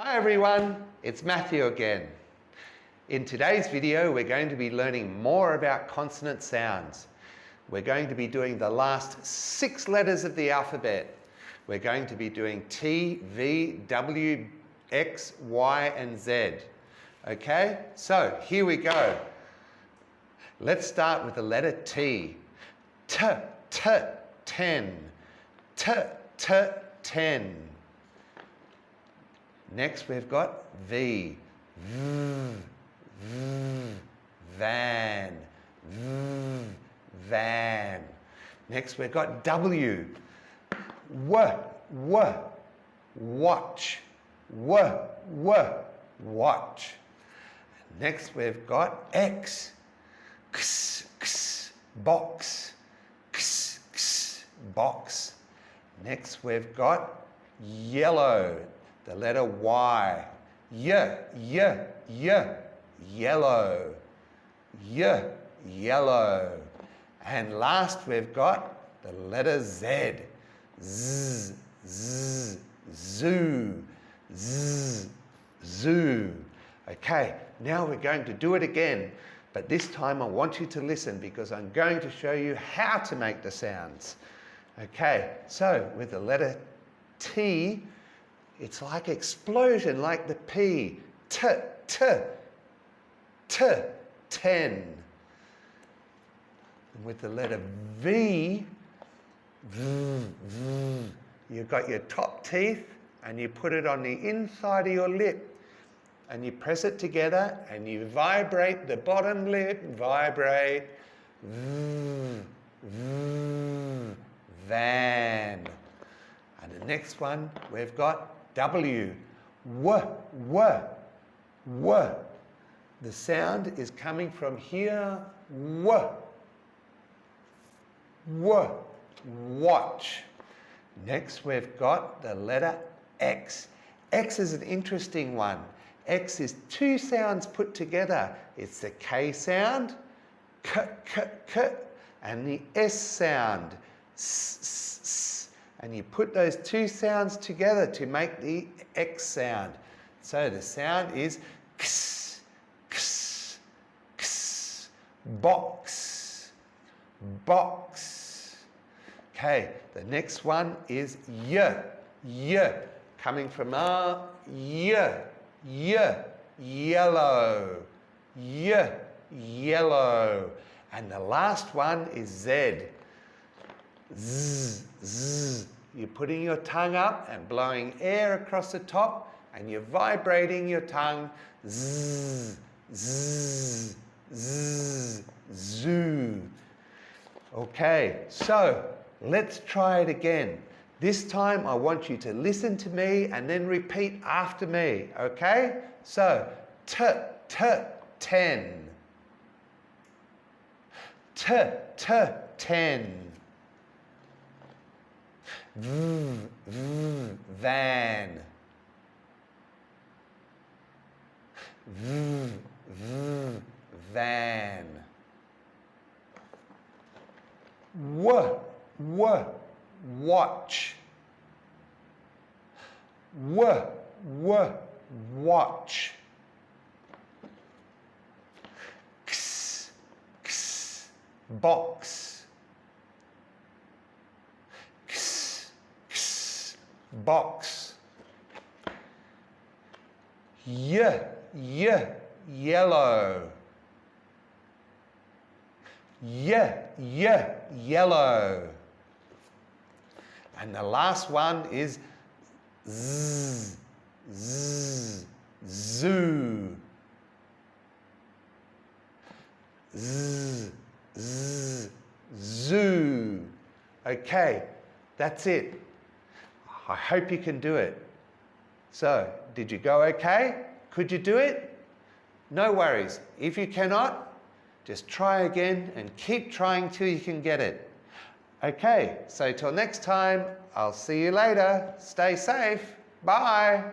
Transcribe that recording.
Hi everyone, it's Matthew again. In today's video, we're going to be learning more about consonant sounds. We're going to be doing the last 6 letters of the alphabet. We're going to be doing T, V, W, X, Y, and Z. Okay, so here we go. Let's start with the letter T. T, T, 10. T, T, 10. Next we've got V. V, V, van. V, van. Next we've got W. W, W, watch. W, W, watch. Next we've got X. X, X, box. X, X, box. Next we've got yellow. The letter Y. Y, Y, Y, yellow. Y, yellow. And last we've got the letter Z. Z, Z, zoo. Z, zoo. Okay, now we're going to do it again. But this time I want you to listen because I'm going to show you how to make the sounds. Okay, so with the letter T, it's like explosion, like the P. T, T, T, 10. And with the letter V, V, V, you've got your top teeth and you put it on the inside of your lip and you press it together and you vibrate the bottom lip, vibrate. V, V, van. And the next one, we've got W. W, W, W. The sound is coming from here. W. W. Watch. Next we've got the letter X. X is an interesting one. X is 2 sounds put together. It's the K sound, K, K, K, and the S sound, S, S, S. And you put those 2 sounds together to make the X sound. So the sound is X, X, X, box, box. Okay, the next one is Y, Y, coming from R, Y, Y, yellow, Y, yellow. And the last one is Z. Z, Z. You're putting your tongue up and blowing air across the top and you're vibrating your tongue. Z, Z, Z, zoo. Okay, so let's try it again. This time I want you to listen to me and then repeat after me, okay? So, T, T, 10. T, T, 10. V, V, van. V, V, van. W, W, watch. W, W, watch. X, X, box. Box. Y, Y, yellow. Y, Y, yellow. And the last one is Z, Z, zoo. Z, Z, zoo. Okay, that's it. I hope you can do it. So, did you go okay? Could you do it? No worries. If you cannot, just try again and keep trying till you can get it. Okay, so till next time, I'll see you later. Stay safe. Bye.